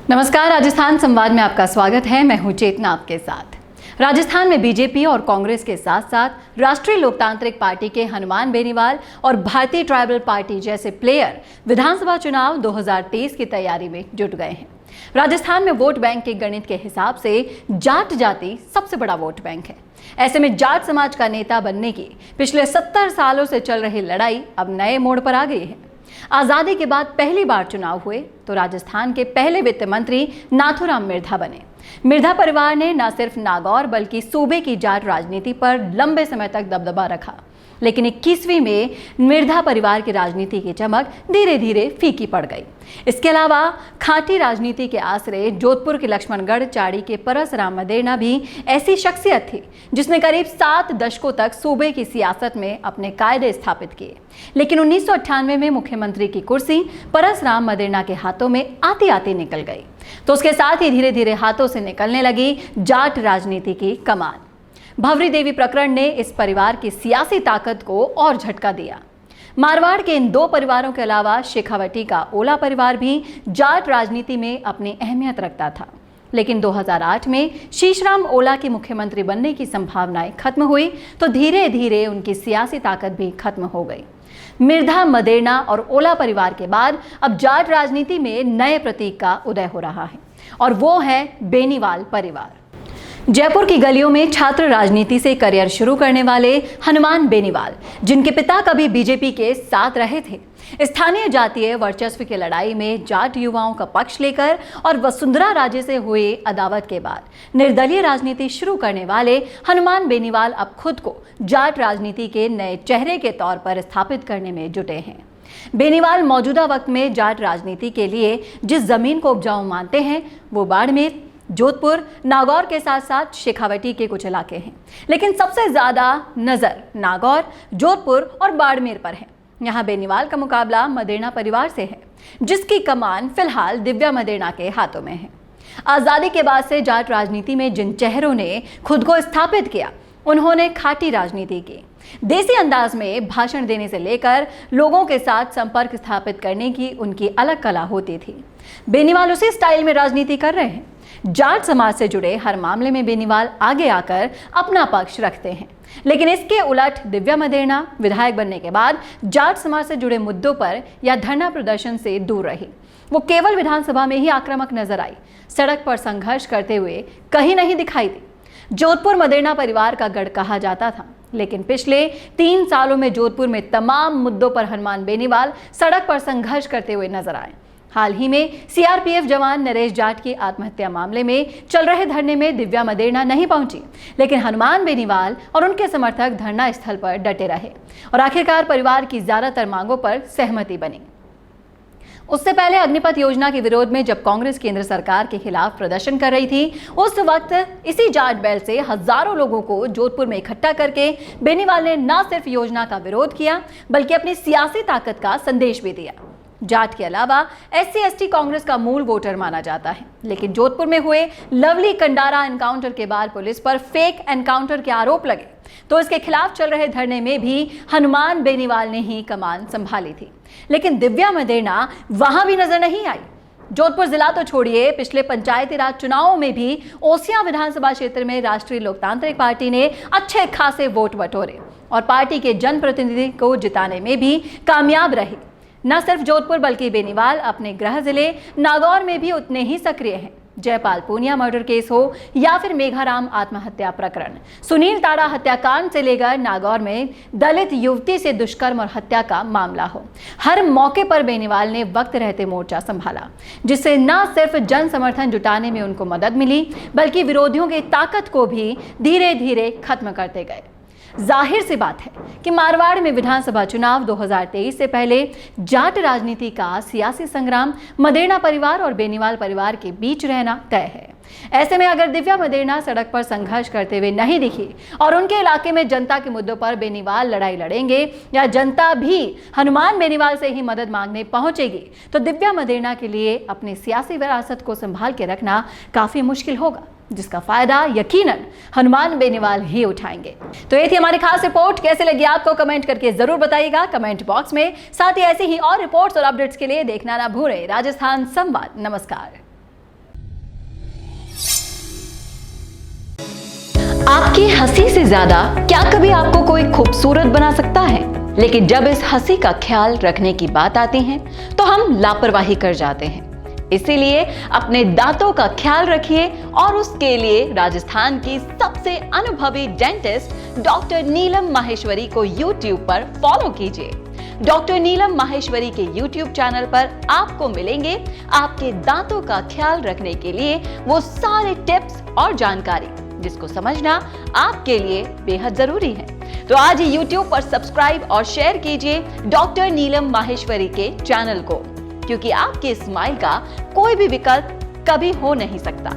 नमस्कार, राजस्थान संवाद में आपका स्वागत है। मैं हूं चेतना आपके साथ। राजस्थान में बीजेपी और कांग्रेस के साथ साथ राष्ट्रीय लोकतांत्रिक पार्टी के हनुमान बेनीवाल और भारतीय ट्राइबल पार्टी जैसे प्लेयर विधानसभा चुनाव 2023 की तैयारी में जुट गए हैं। राजस्थान में वोट बैंक के गणित के हिसाब से जाट जाति सबसे बड़ा वोट बैंक है। ऐसे में जाट समाज का नेता बनने की पिछले 70 सालों से चल रही लड़ाई अब नए मोड़ पर आ गई है। आजादी के बाद पहली बार चुनाव हुए तो राजस्थान के पहले वित्त मंत्री नाथूराम मिर्धा बने। मिर्धा परिवार ने न सिर्फ नागौर बल्कि सूबे की जाट राजनीति पर लंबे समय तक दबदबा रखा, लेकिन 21वीं में मिर्धा परिवार की राजनीति की चमक धीरे धीरे फीकी पड़ गई। इसके अलावा खाटी राजनीति के आसरे जोधपुर के लक्ष्मणगढ़ चाड़ी के परसराम मदेरणा भी ऐसी शख्सियत थी जिसने करीब 7 दशकों तक सूबे की सियासत में अपने कायदे स्थापित किए। लेकिन 1998 में मुख्यमंत्री की कुर्सी परसराम मदेरणा के हाथों में आती आती निकल गई, तो उसके साथ ही धीरे धीरे हाथों से निकलने लगी जाट राजनीति की कमान। भवरी देवी प्रकरण ने इस परिवार की सियासी ताकत को और झटका दिया। मारवाड़ के इन 2 परिवारों के अलावा शेखावटी का ओला परिवार भी जाट राजनीति में अपनी अहमियत रखता था। लेकिन 2008 में शीशराम ओला के मुख्यमंत्री बनने की संभावनाएं खत्म हुई तो धीरे धीरे उनकी सियासी ताकत भी खत्म हो गई। मिर्धा, मदेरणा और ओला परिवार के बाद अब जाट राजनीति में नए प्रतीक का उदय हो रहा है और वो है बेनीवाल परिवार। जयपुर की गलियों में छात्र राजनीति से करियर शुरू करने वाले हनुमान बेनीवाल, जिनके पिता कभी बीजेपी के साथ रहे थे, स्थानीय जातीय वर्चस्व की लड़ाई में जाट युवाओं का पक्ष लेकर और वसुंधरा राजे से हुए अदावत के बाद निर्दलीय राजनीति शुरू करने वाले हनुमान बेनीवाल अब खुद को जाट राजनीति के नए चेहरे के तौर पर स्थापित करने में जुटे हैं। बेनीवाल मौजूदा वक्त में जाट राजनीति के लिए जिस जमीन को उपजाऊ मानते हैं वो बाड़मेर, जोधपुर, नागौर के साथ साथ शेखावटी के कुछ इलाके हैं, लेकिन सबसे ज्यादा नजर नागौर, जोधपुर और बाड़मेर पर है। यहाँ बेनीवाल का मुकाबला मदेरणा परिवार से है, जिसकी कमान फिलहाल दिव्या मदेरणा के हाथों में है। आजादी के बाद से जाट राजनीति में जिन चेहरों ने खुद को स्थापित किया, उन्होंने खाटी राजनीति की। देसी अंदाज में भाषण देने से लेकर लोगों के साथ संपर्क स्थापित करने की उनकी अलग कला होती थी। बेनीवाल उसी स्टाइल में राजनीति कर रहे हैं। जाट समाज से जुड़े हर मामले में बेनीवाल आगे आकर अपना पक्ष रखते हैं, लेकिन इसके उलट दिव्या मदेरणा विधायक बनने के बाद जाट समाज से जुड़े मुद्दों पर या धरना प्रदर्शन से दूर रही। वो केवल विधानसभा में ही आक्रामक नजर आई, सड़क पर संघर्ष करते हुए कहीं नहीं दिखाई दी। जोधपुर मदेरणा परिवार का गढ़ कहा जाता था, लेकिन पिछले 3 सालों में जोधपुर में तमाम मुद्दों पर हनुमान बेनीवाल सड़क पर संघर्ष करते हुए नजर आए। हाल ही में सीआरपीएफ जवान नरेश जाट की आत्महत्या मामले में चल रहे धरने में दिव्या मदेरणा नहीं पहुंची, लेकिन हनुमान बेनीवाल और उनके समर्थक धरना स्थल पर डटे रहे और आखिरकार परिवार की ज्यादातर मांगों पर सहमति बनी। उससे पहले अग्निपथ योजना के विरोध में जब कांग्रेस केंद्र सरकार के खिलाफ प्रदर्शन कर रही थी, उस वक्त इसी जाट बेल्ट से हजारों लोगों को जोधपुर में इकट्ठा करके बेनीवाल ने न सिर्फ योजना का विरोध किया बल्कि अपनी सियासी ताकत का संदेश भी दिया। जाट के अलावा SC/ST कांग्रेस का मूल वोटर माना जाता है, लेकिन जोधपुर में हुए लवली कंडारा एनकाउंटर के बाद पुलिस पर फेक एनकाउंटर के आरोप लगे तो इसके खिलाफ चल रहे धरने में भी हनुमान बेनीवाल ने ही कमान संभाली थी, लेकिन दिव्या मदेरणा वहां भी नजर नहीं आई। जोधपुर जिला तो छोड़िए, पिछले पंचायती राज चुनावों में भी ओसियां विधानसभा क्षेत्र में राष्ट्रीय लोकतांत्रिक पार्टी ने अच्छे खासे वोट बटोरे और पार्टी के जनप्रतिनिधि को जिताने में भी कामयाब रही। न सिर्फ जोधपुर बल्कि बेनीवाल अपने गृह जिले नागौर में भी उतने ही सक्रिय हैं। जयपाल पूनिया मर्डर केस हो या फिर मेघाराम आत्महत्या प्रकरण, सुनील ताड़ा हत्याकांड से लेकर नागौर में दलित युवती से दुष्कर्म और हत्या का मामला हो, हर मौके पर बेनीवाल ने वक्त रहते मोर्चा संभाला, जिससे न सिर्फ जन समर्थन जुटाने में उनको मदद मिली बल्कि विरोधियों की ताकत को भी धीरे धीरे खत्म करते गए। जाहिर सी बात है कि मारवाड़ में विधानसभा चुनाव 2023 से पहले जाट राजनीति का सियासी संग्राम मदेरणा परिवार और बेनीवाल परिवार के बीच रहना तय है। ऐसे में अगर दिव्या मदेरणा सड़क पर संघर्ष करते हुए नहीं दिखी और उनके इलाके में जनता के मुद्दों पर बेनीवाल लड़ाई लड़ेंगे या जनता भी हनुमान बेनीवाल से ही मदद मांगने पहुंचेगी, तो दिव्या मदेरणा के लिए अपनी सियासी विरासत को संभाल के रखना काफी मुश्किल होगा, जिसका फायदा यकीनन हनुमान बेनीवाल ही उठाएंगे। तो ये थी हमारी खास रिपोर्ट। कैसे लगी आपको कमेंट करके जरूर बताइएगा कमेंट बॉक्स में। साथ ही ऐसी ही और रिपोर्ट्स और अपडेट्स के लिए देखना ना भूलें राजस्थान संवाद। नमस्कार। अपनी हंसी से ज्यादा क्या कभी आपको कोई खूबसूरत बना सकता है? लेकिन जब इस हंसी का ख्याल रखने की बात आती है तो हम लापरवाही कर जाते हैं। इसीलिए अपने दांतों का ख्याल रखिए और उसके लिए राजस्थान की सबसे अनुभवी डेंटिस्ट डॉक्टर नीलम माहेश्वरी को YouTube पर फॉलो कीजिए। डॉक्टर नीलम माहेश्वरी के YouTube चैनल पर आपको मिलेंगे आपके दांतों का ख्याल रखने के लिए वो सारे टिप्स और जानकारी जिसको समझना आपके लिए बेहद जरूरी है। तो आज ही YouTube पर सब्सक्राइब और शेयर कीजिए डॉक्टर नीलम माहेश्वरी के चैनल को, क्योंकि आपके स्माइल का कोई भी विकल्प कभी हो नहीं सकता।